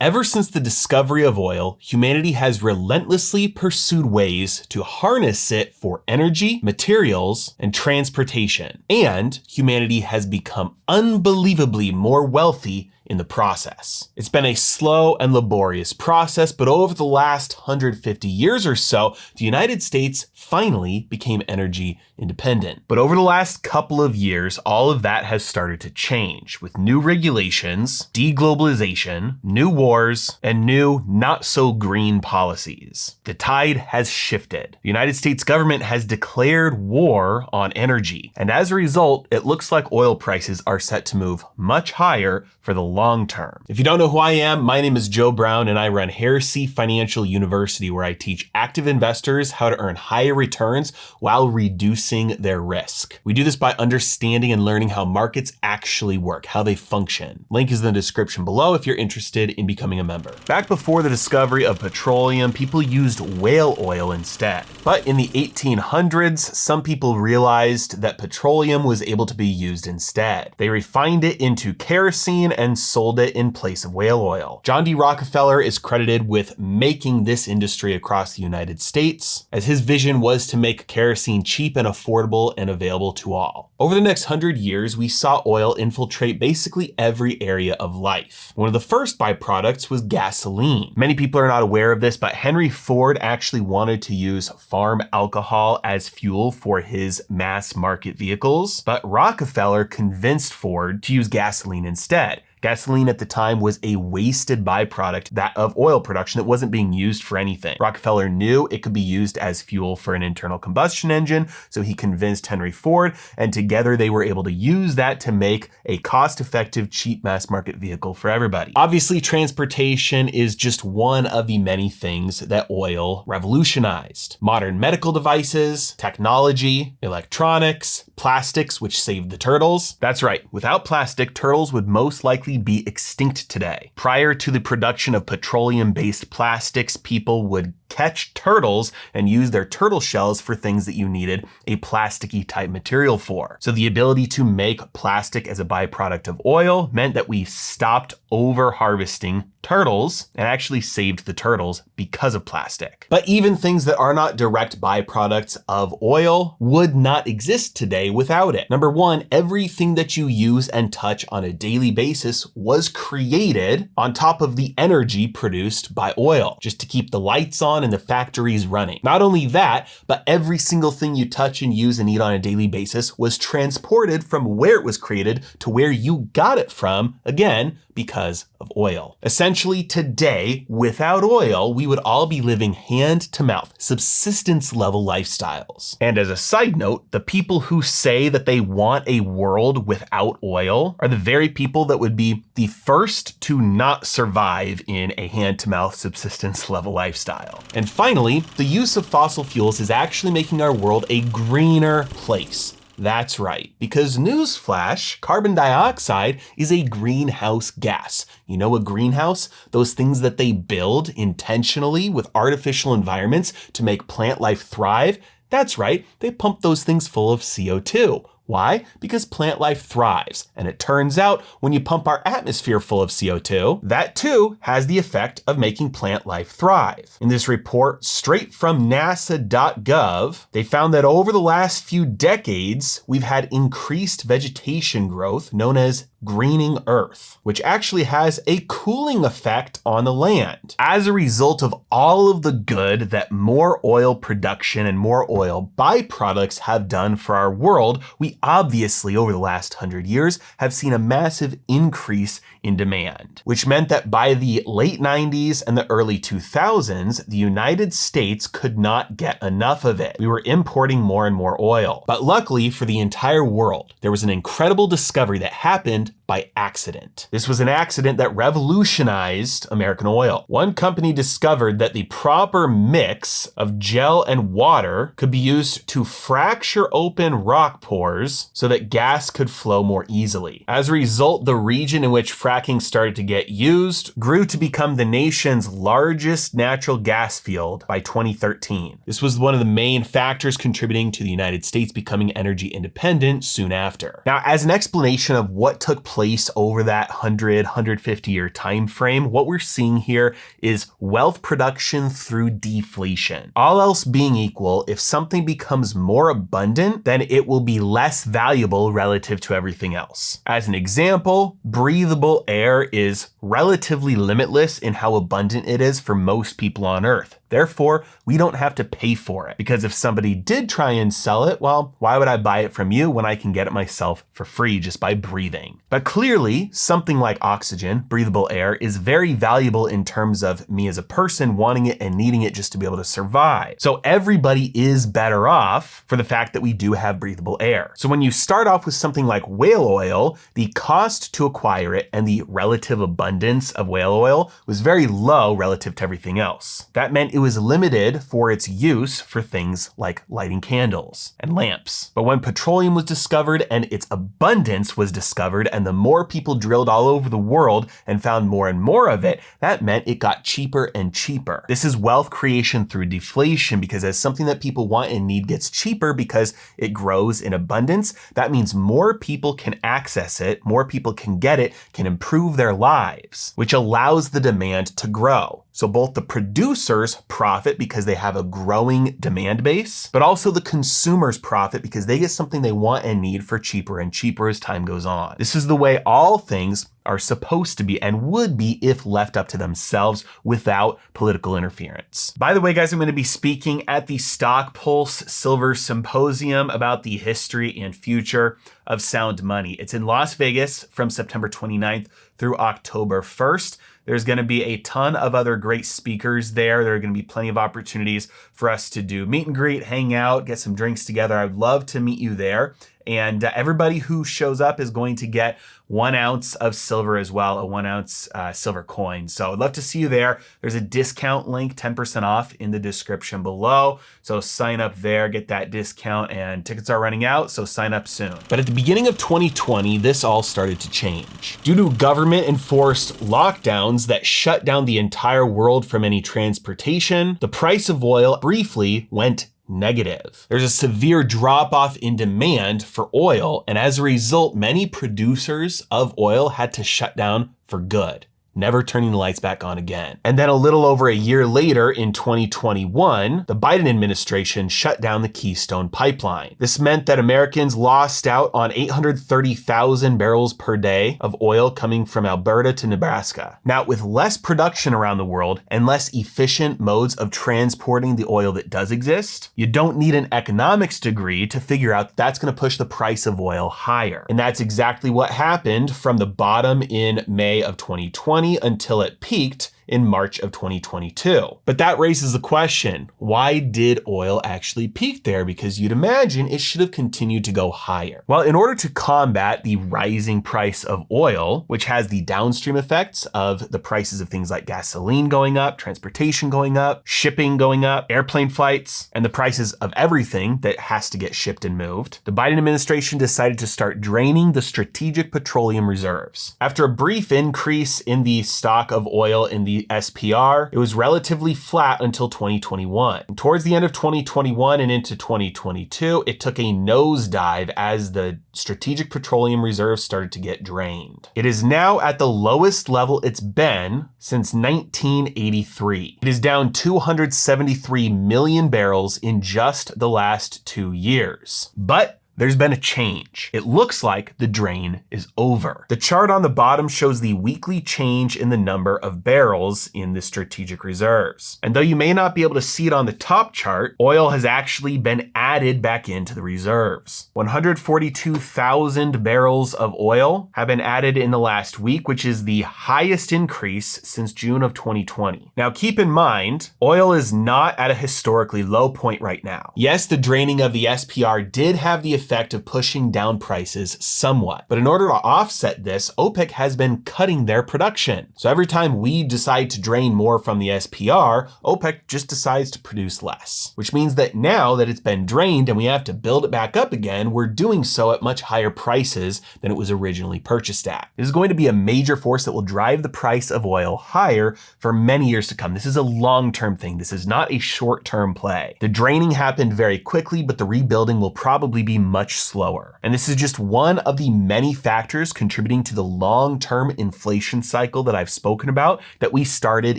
Ever since the discovery of oil, humanity has relentlessly pursued ways to harness it for energy, materials, and transportation. And humanity has become unbelievably more wealthy in the process. It's been a slow and laborious process, but over the last 150 years or so, the United States finally became energy independent. But over the last couple of years, all of that has started to change with new regulations, deglobalization, new wars, and new not so green policies. The tide has shifted. The United States government has declared war on energy. And as a result, it looks like oil prices are set to move much higher for the long term. If you don't know who I am, my name is Joe Brown and I run Heresy Financial University, where I teach active investors how to earn higher returns while reducing their risk. We do this by understanding and learning how markets actually work, how they function. Link is in the description below if you're interested in becoming a member. Back before the discovery of petroleum, people used whale oil instead. But in the 1800s, some people realized that petroleum was able to be used instead. They refined it into kerosene and sold it in place of whale oil. John D. Rockefeller is credited with making this industry across the United States, as his vision was to make kerosene cheap and affordable and available to all. Over the next 100 years, we saw oil infiltrate basically every area of life. One of the first byproducts was gasoline. Many people are not aware of this, but Henry Ford actually wanted to use farm alcohol as fuel for his mass market vehicles, but Rockefeller convinced Ford to use gasoline instead. Gasoline at the time was a wasted byproduct that of oil production that wasn't being used for anything. Rockefeller knew it could be used as fuel for an internal combustion engine, so he convinced Henry Ford, and together they were able to use that to make a cost-effective, cheap mass market vehicle for everybody. Obviously, transportation is just one of the many things that oil revolutionized. Modern medical devices, technology, electronics, plastics, which saved the turtles. That's right, without plastic, turtles would most likely be extinct today. Prior to the production of petroleum-based plastics, people would catch turtles and use their turtle shells for things that you needed a plasticky type material for. So the ability to make plastic as a byproduct of oil meant that we stopped over harvesting turtles and actually saved the turtles because of plastic. But even things that are not direct byproducts of oil would not exist today without it. Number one, everything that you use and touch on a daily basis was created on top of the energy produced by oil, just to keep the lights on and the factories running. Not only that, but every single thing you touch and use and eat on a daily basis was transported from where it was created to where you got it from, again, because of oil. Essentially today, without oil, we would all be living hand to mouth, subsistence level lifestyles. And as a side note, the people who say that they want a world without oil are the very people that would be the first to not survive in a hand to mouth subsistence level lifestyle. And finally, the use of fossil fuels is actually making our world a greener place. That's right, because newsflash, carbon dioxide is a greenhouse gas. You know a greenhouse? Those things that they build intentionally with artificial environments to make plant life thrive? That's right, they pump those things full of CO2. Why? Because plant life thrives. And it turns out when you pump our atmosphere full of CO2, that too has the effect of making plant life thrive. In this report straight from nasa.gov, they found that over the last few decades, we've had increased vegetation growth known as greening Earth, which actually has a cooling effect on the land. As a result of all of the good that more oil production and more oil byproducts have done for our world, we obviously over the last 100 years have seen a massive increase in demand, which meant that by the late 90s and the early 2000s, the United States could not get enough of it. We were importing more and more oil. But luckily for the entire world, there was an incredible discovery that happened by accident. This was an accident that revolutionized American oil. One company discovered that the proper mix of gel and water could be used to fracture open rock pores so that gas could flow more easily. As a result, the region in which fracking started to get used grew to become the nation's largest natural gas field by 2013. This was one of the main factors contributing to the United States becoming energy independent soon after. Now, as an explanation of what took place place over that 150 year time frame, what we're seeing here is wealth production through deflation. All else being equal, if something becomes more abundant, then it will be less valuable relative to everything else. As an example, breathable air is relatively limitless in how abundant it is for most people on Earth. Therefore, we don't have to pay for it, because if somebody did try and sell it, well, why would I buy it from you when I can get it myself for free just by breathing? But clearly, something like oxygen, breathable air, is very valuable in terms of me as a person wanting it and needing it just to be able to survive. So everybody is better off for the fact that we do have breathable air. So when you start off with something like whale oil, the cost to acquire it and the relative abundance of whale oil was very low relative to everything else. That meant it was limited for its use for things like lighting candles and lamps. But when petroleum was discovered and its abundance was discovered, and the more people drilled all over the world and found more and more of it, that meant it got cheaper and cheaper. This is wealth creation through deflation, because as something that people want and need gets cheaper because it grows in abundance, that means more people can access it, more people can get it, can improve their lives, which allows the demand to grow. So both the producers profit because they have a growing demand base, but also the consumers profit because they get something they want and need for cheaper and cheaper as time goes on. This is the way all things are supposed to be and would be if left up to themselves without political interference. By the way, guys, I'm going to be speaking at the Stock Pulse Silver Symposium about the history and future of sound money. It's in Las Vegas from September 29th through October 1st. There's going to be a ton of other great speakers there. There are going to be plenty of opportunities for us to do meet and greet, hang out, get some drinks together. I'd love to meet you there. And everybody who shows up is going to get 1 ounce of silver as well, a 1 ounce silver coin. So I'd love to see you there. There's a discount link, 10% off in the description below. So sign up there, get that discount, and tickets are running out, so sign up soon. But at the beginning of 2020, this all started to change. Due to government enforced lockdowns that shut down the entire world from any transportation, the price of oil briefly went negative. There's a severe drop off in demand for oil, and as a result, many producers of oil had to shut down for good, never turning the lights back on again. And then a little over a year later, in 2021, the Biden administration shut down the Keystone Pipeline. This meant that Americans lost out on 830,000 barrels per day of oil coming from Alberta to Nebraska. Now, with less production around the world and less efficient modes of transporting the oil that does exist, you don't need an economics degree to figure out that's going to push the price of oil higher. And that's exactly what happened from the bottom in May of 2020 until it peaked in March of 2022. But that raises the question, why did oil actually peak there? Because you'd imagine it should have continued to go higher. Well, in order to combat the rising price of oil, which has the downstream effects of the prices of things like gasoline going up, transportation going up, shipping going up, airplane flights, and the prices of everything that has to get shipped and moved, the Biden administration decided to start draining the strategic petroleum reserves. After a brief increase in the stock of oil in the SPR, it was relatively flat until 2021. And towards the end of 2021 and into 2022, it took a nosedive as the strategic petroleum reserves started to get drained. It is now at the lowest level it's been since 1983. It is down 273 million barrels in just the last 2 years. But there's been a change. It looks like the drain is over. The chart on the bottom shows the weekly change in the number of barrels in the strategic reserves. And though you may not be able to see it on the top chart, oil has actually been added back into the reserves. 142,000 barrels of oil have been added in the last week, which is the highest increase since June of 2020. Now keep in mind, oil is not at a historically low point right now. Yes, the draining of the SPR did have the effect of pushing down prices somewhat. But in order to offset this, OPEC has been cutting their production. So every time we decide to drain more from the SPR, OPEC just decides to produce less, which means that now that it's been drained and we have to build it back up again, we're doing so at much higher prices than it was originally purchased at. This is going to be a major force that will drive the price of oil higher for many years to come. This is a long-term thing. This is not a short-term play. The draining happened very quickly, but the rebuilding will probably be much much slower. And this is just one of the many factors contributing to the long-term inflation cycle that I've spoken about that we started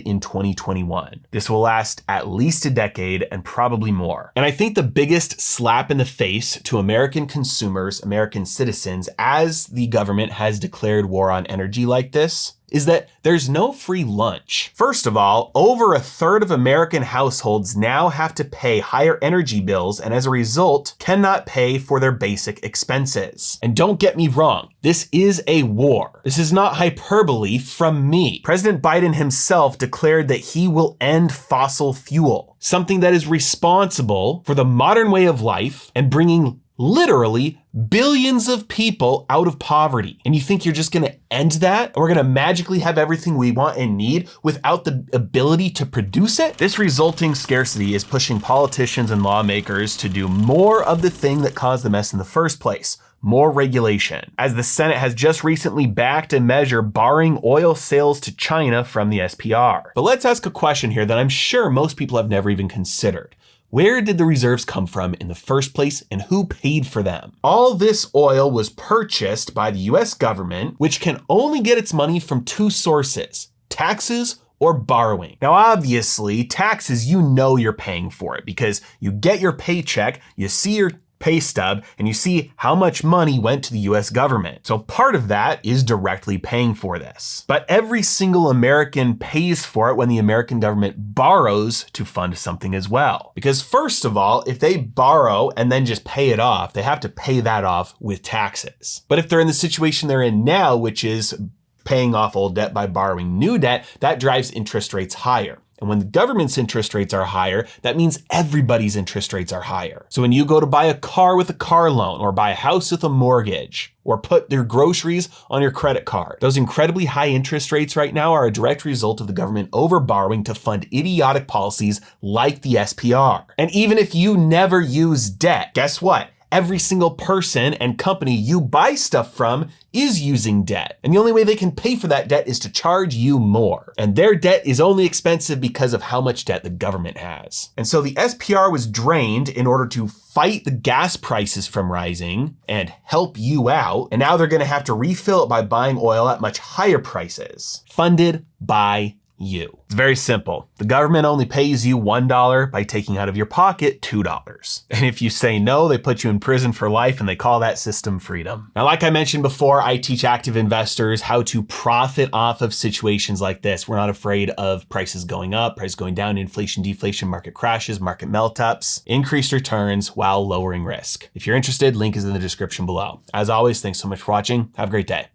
in 2021. This will last at least a decade and probably more. And I think the biggest slap in the face to American consumers, American citizens, as the government has declared war on energy like this, is that there's no free lunch. First of all, over a third of American households now have to pay higher energy bills and as a result cannot pay for their basic expenses. And don't get me wrong, this is a war. This is not hyperbole from me. President Biden himself declared that he will end fossil fuel, something that is responsible for the modern way of life and bringing literally billions of people out of poverty. And you think you're just gonna end that? And we're gonna magically have everything we want and need without the ability to produce it? This resulting scarcity is pushing politicians and lawmakers to do more of the thing that caused the mess in the first place. More regulation, as the Senate has just recently backed a measure barring oil sales to China from the SPR. But let's ask a question here that I'm sure most people have never even considered. Where did the reserves come from in the first place and who paid for them? All this oil was purchased by the US government, which can only get its money from two sources: taxes or borrowing. Now, obviously, taxes, you know you're paying for it because you get your paycheck, you see your pay stub, and you see how much money went to the US government. So part of that is directly paying for this. But every single American pays for it when the American government borrows to fund something as well. Because first of all, if they borrow and then just pay it off, they have to pay that off with taxes. But if they're in the situation they're in now, which is paying off old debt by borrowing new debt, that drives interest rates higher. And when the government's interest rates are higher, that means everybody's interest rates are higher. So when you go to buy a car with a car loan or buy a house with a mortgage or put your groceries on your credit card, those incredibly high interest rates right now are a direct result of the government overborrowing to fund idiotic policies like the SPR. And even if you never use debt, guess what? Every single person and company you buy stuff from is using debt. And the only way they can pay for that debt is to charge you more. And their debt is only expensive because of how much debt the government has. And so the SPR was drained in order to fight the gas prices from rising and help you out. And now they're gonna have to refill it by buying oil at much higher prices, funded by you. It's very simple. The government only pays you $1 by taking out of your pocket $2. And if you say no, they put you in prison for life and they call that system freedom. Now, like I mentioned before, I teach active investors how to profit off of situations like this. We're not afraid of prices going up, prices going down, inflation, deflation, market crashes, market melt-ups, increased returns while lowering risk. If you're interested, link is in the description below. As always, thanks so much for watching. Have a great day.